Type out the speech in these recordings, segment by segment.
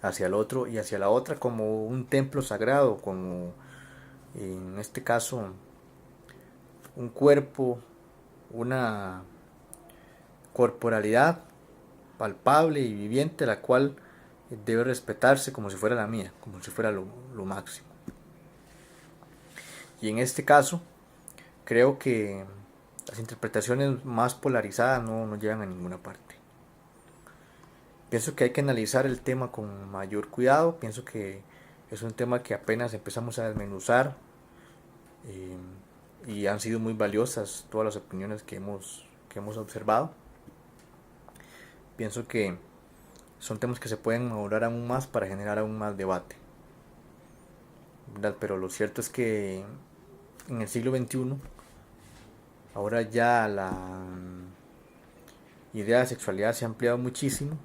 hacia el otro y hacia la otra como un templo sagrado, como en este caso un cuerpo, una corporalidad palpable y viviente, la cual debe respetarse como si fuera la mía, como si fuera lo máximo. Y en este caso, creo que las interpretaciones más polarizadas no llegan a ninguna parte. Pienso que hay que analizar el tema con mayor cuidado, pienso que es un tema que apenas empezamos a desmenuzar, eh, y han sido muy valiosas todas las opiniones que hemos observado. Pienso que son temas que se pueden mejorar aún más para generar aún más debate, ¿verdad? Pero lo cierto es que en el siglo XXI, ahora ya la idea de sexualidad se ha ampliado muchísimo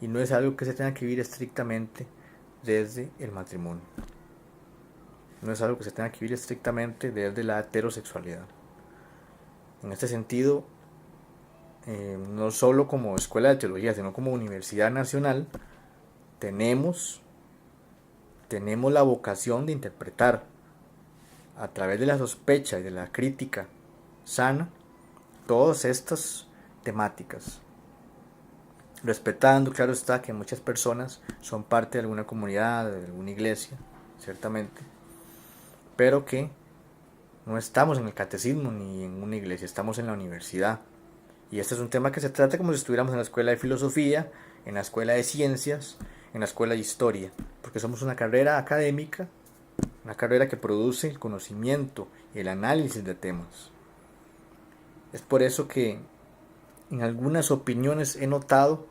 y no es algo que se tenga que vivir estrictamente desde el matrimonio. No es algo que se tenga que vivir estrictamente desde la heterosexualidad. En este sentido, no solo como escuela de teología, sino como universidad nacional, tenemos, tenemos la vocación de interpretar a través de la sospecha y de la crítica sana todas estas temáticas, respetando, claro está, que muchas personas son parte de alguna comunidad, de alguna iglesia, ciertamente, pero que no estamos en el catecismo ni en una iglesia, estamos en la universidad. Y este es un tema que se trata como si estuviéramos en la escuela de filosofía, en la escuela de ciencias, en la escuela de historia, porque somos una carrera académica, una carrera que produce el conocimiento y el análisis de temas. Es por eso que en algunas opiniones he notado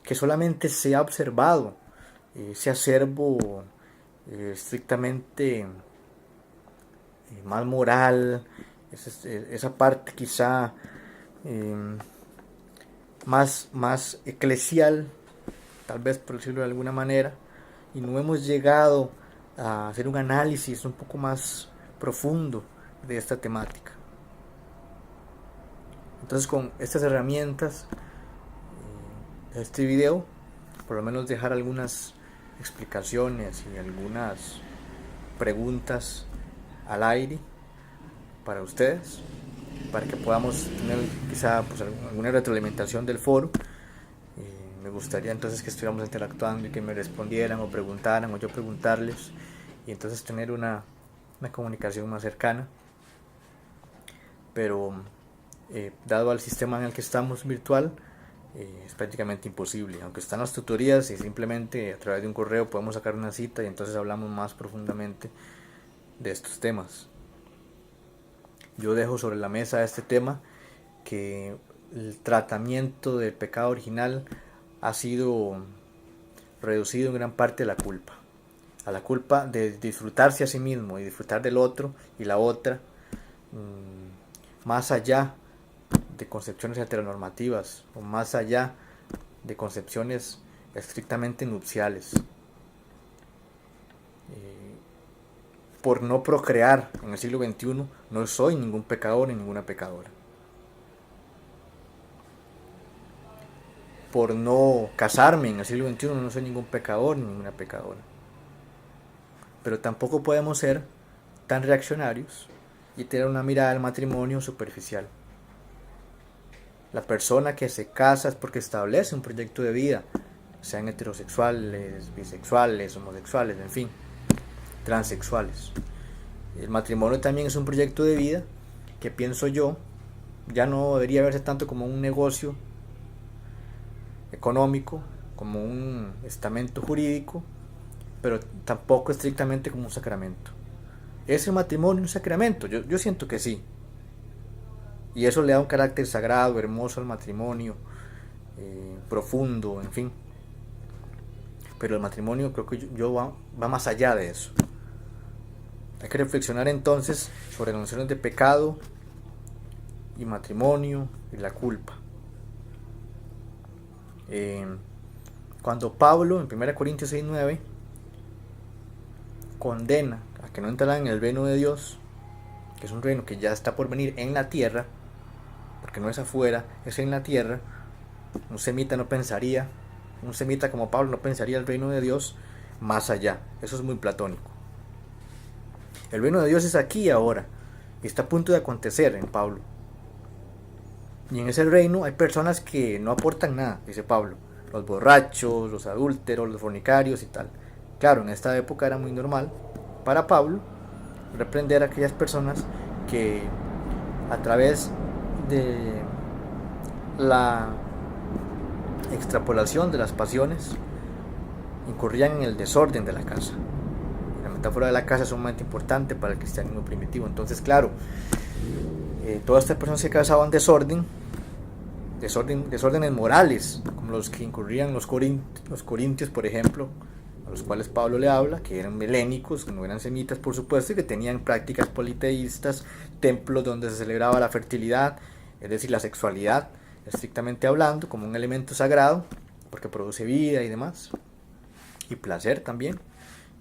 que solamente se ha observado ese acervo estrictamente más moral, esa parte quizá eh, más eclesial, tal vez por decirlo de alguna manera, y no hemos llegado a hacer un análisis un poco más profundo de esta temática. Entonces con estas herramientas, este video, por lo menos dejar algunas explicaciones y algunas preguntas al aire para ustedes, para que podamos tener quizá pues, alguna retroalimentación del foro. Me gustaría entonces que estuviéramos interactuando y que me respondieran o preguntaran o yo preguntarles y entonces tener una comunicación más cercana. Pero dado al sistema en el que estamos virtual, es prácticamente imposible, aunque están las tutorías y simplemente a través de un correo podemos sacar una cita y entonces hablamos más profundamente de estos temas. Yo dejo sobre la mesa este tema, que el tratamiento del pecado original ha sido reducido en gran parte a la culpa de disfrutarse a sí mismo y disfrutar del otro y la otra, más allá de concepciones heteronormativas o más allá de concepciones estrictamente nupciales. Por no procrear en el siglo XXI no soy ningún pecador ni ninguna pecadora. Por no casarme en el siglo XXI no soy ningún pecador ni ninguna pecadora. Pero tampoco podemos ser tan reaccionarios y tener una mirada del matrimonio superficial. La persona que se casa es porque establece un proyecto de vida, sean heterosexuales, bisexuales, homosexuales, en fin, transexuales. El matrimonio también es un proyecto de vida que, pienso yo, ya no debería verse tanto como un negocio económico, como un estamento jurídico, pero tampoco estrictamente como un sacramento. ¿Es el matrimonio un sacramento? Yo siento que sí. Y eso le da un carácter sagrado, hermoso al matrimonio, profundo, en fin. Pero el matrimonio creo que va más allá de eso. Hay que reflexionar entonces sobre las nociones de pecado y matrimonio y la culpa. Cuando Pablo en 1 Corintios 6:9 condena a que no entrarán en el reino de Dios, que es un reino que ya está por venir en la tierra, porque no es afuera, es en la tierra, Un semita no pensaría, un semita como Pablo no pensaría el reino de Dios más allá. Eso es muy platónico. El reino de Dios es aquí y ahora, y está a punto de acontecer en Pablo. Y en ese reino hay personas que no aportan nada, dice Pablo. Los borrachos, los adúlteros, los fornicarios y tal. Claro, en esta época era muy normal para Pablo reprender a aquellas personas que a través de la extrapolación de las pasiones incurrían en el desorden de la casa. La metáfora de la casa es sumamente importante para el cristianismo primitivo. Entonces, claro, todas estas personas que causaban desórdenes morales, como los que incurrían los corintios, por ejemplo, a los cuales Pablo le habla, que eran helénicos, que no eran semitas, por supuesto, y que tenían prácticas politeístas, templos donde se celebraba la fertilidad, es decir, la sexualidad, estrictamente hablando, como un elemento sagrado, porque produce vida y demás, y placer también,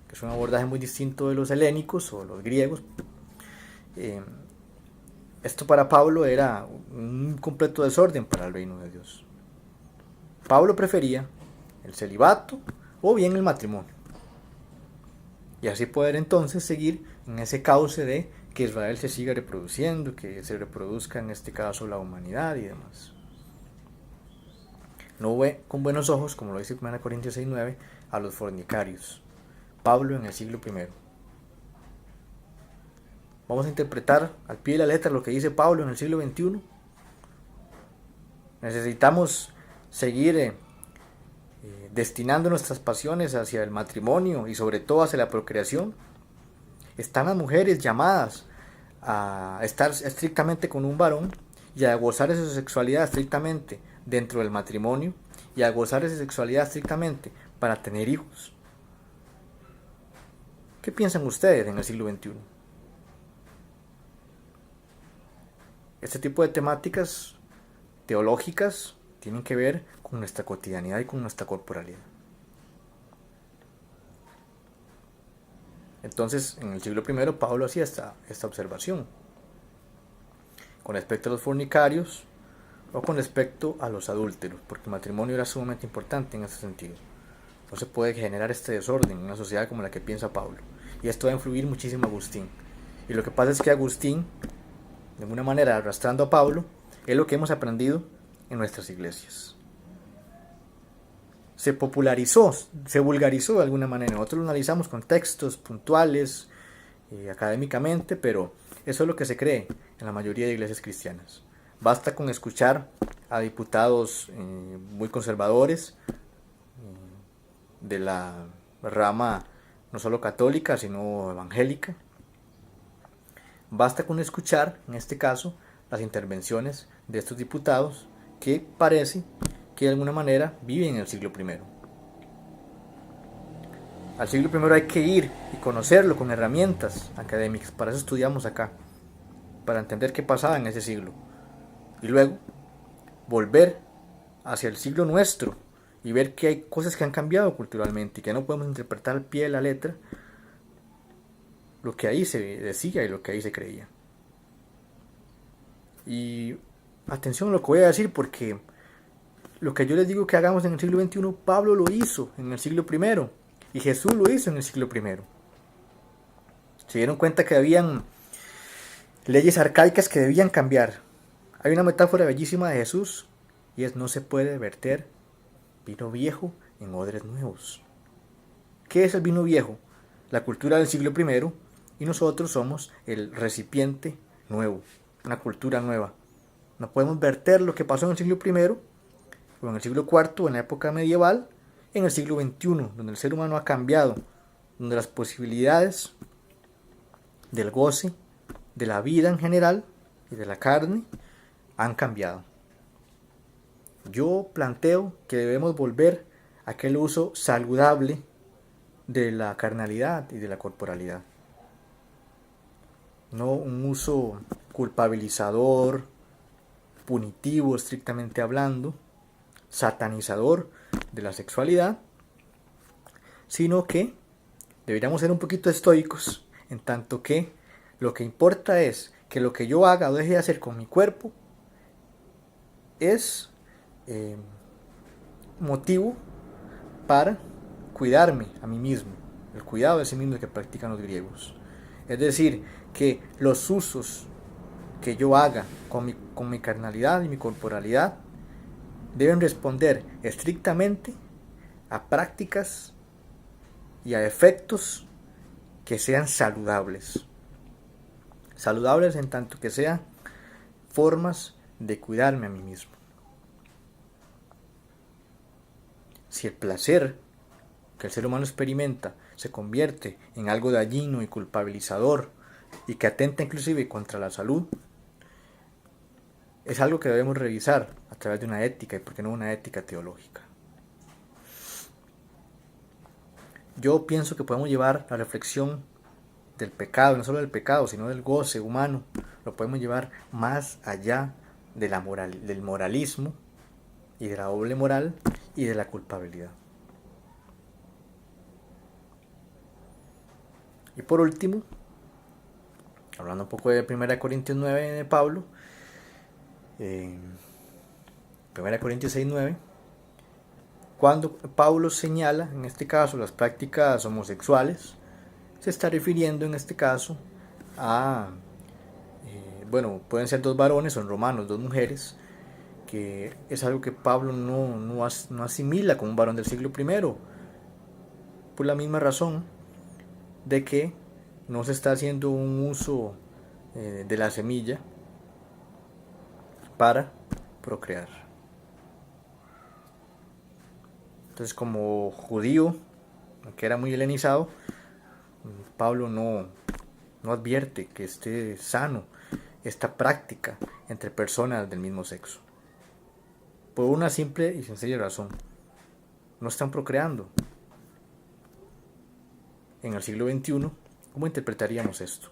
que es un abordaje muy distinto de los helénicos o los griegos. Esto para Pablo era un completo desorden para el reino de Dios. Pablo prefería el celibato o bien el matrimonio, y así poder entonces seguir en ese cauce de que Israel se siga reproduciendo, que se reproduzca en este caso la humanidad y demás. No ve con buenos ojos, como lo dice 1 Corintios 6:9, a los fornicarios. Pablo en el siglo I. Vamos a interpretar al pie de la letra lo que dice Pablo en el siglo XXI. Necesitamos seguir destinando nuestras pasiones hacia el matrimonio y sobre todo hacia la procreación. Están las mujeres llamadas a estar estrictamente con un varón y a gozar de su sexualidad estrictamente dentro del matrimonio y a gozar de su sexualidad estrictamente para tener hijos. ¿Qué piensan ustedes en el siglo XXI? Este tipo de temáticas teológicas tienen que ver con nuestra cotidianidad y con nuestra corporalidad. Entonces, en el siglo I, Pablo hacía esta observación con respecto a los fornicarios o con respecto a los adúlteros, porque el matrimonio era sumamente importante en ese sentido. No se puede generar este desorden en una sociedad como la que piensa Pablo. Y esto va a influir muchísimo a Agustín. Y lo que pasa es que Agustín, de alguna manera arrastrando a Pablo, es lo que hemos aprendido en nuestras iglesias. Se popularizó, se vulgarizó de alguna manera. Nosotros lo analizamos con textos puntuales, académicamente, pero eso es lo que se cree en la mayoría de iglesias cristianas. Basta con escuchar a diputados muy conservadores de la rama no solo católica, sino evangélica. Basta con escuchar, en este caso, las intervenciones de estos diputados que parece que de alguna manera viven en el siglo I. Al siglo I hay que ir y conocerlo con herramientas académicas. Para eso estudiamos acá, para entender qué pasaba en ese siglo. Y luego volver hacia el siglo nuestro y ver que hay cosas que han cambiado culturalmente y que no podemos interpretar al pie de la letra lo que ahí se decía y lo que ahí se creía. Y atención a lo que voy a decir, porque lo que yo les digo que hagamos en el siglo XXI, Pablo lo hizo en el siglo I y Jesús lo hizo en el siglo I. Se dieron cuenta que habían leyes arcaicas que debían cambiar. Hay una metáfora bellísima de Jesús y es: no se puede verter vino viejo en odres nuevos. ¿Qué es el vino viejo? La cultura del siglo I, y nosotros somos el recipiente nuevo, una cultura nueva. No podemos verter lo que pasó en el siglo I o en el siglo IV, en la época medieval, en el siglo XXI, donde el ser humano ha cambiado, donde las posibilidades del goce, de la vida en general y de la carne han cambiado. Yo planteo que debemos volver a aquel uso saludable de la carnalidad y de la corporalidad. No un uso culpabilizador, punitivo estrictamente hablando, satanizador de la sexualidad, sino que deberíamos ser un poquito estoicos, en tanto que lo que importa es que lo que yo haga o deje de hacer con mi cuerpo es motivo para cuidarme a mí mismo, el cuidado de sí mismo que practican los griegos. Es decir, que los usos que yo haga con mi carnalidad y mi corporalidad deben responder estrictamente a prácticas y a efectos que sean saludables. Saludables en tanto que sean formas de cuidarme a mí mismo. Si el placer que el ser humano experimenta se convierte en algo dañino y culpabilizador y que atenta inclusive contra la salud, es algo que debemos revisar a través de una ética, y por qué no una ética teológica. Yo pienso que podemos llevar la reflexión del pecado, no solo del pecado, sino del goce humano, lo podemos llevar más allá de del moralismo y de la doble moral y de la culpabilidad. Y por último, hablando un poco de 1 Corintios 9 de Pablo, 1 Corintios 6:9, cuando Pablo señala, en este caso, las prácticas homosexuales, se está refiriendo en este caso a, pueden ser dos varones o en Romanos dos mujeres, que es algo que Pablo no asimila como un varón del siglo I, por la misma razón de que no se está haciendo un uso de la semilla para procrear. Entonces, como judío, que era muy helenizado, Pablo no advierte que esté sano esta práctica entre personas del mismo sexo. Por una simple y sencilla razón: no están procreando. En el siglo XXI, ¿cómo interpretaríamos esto?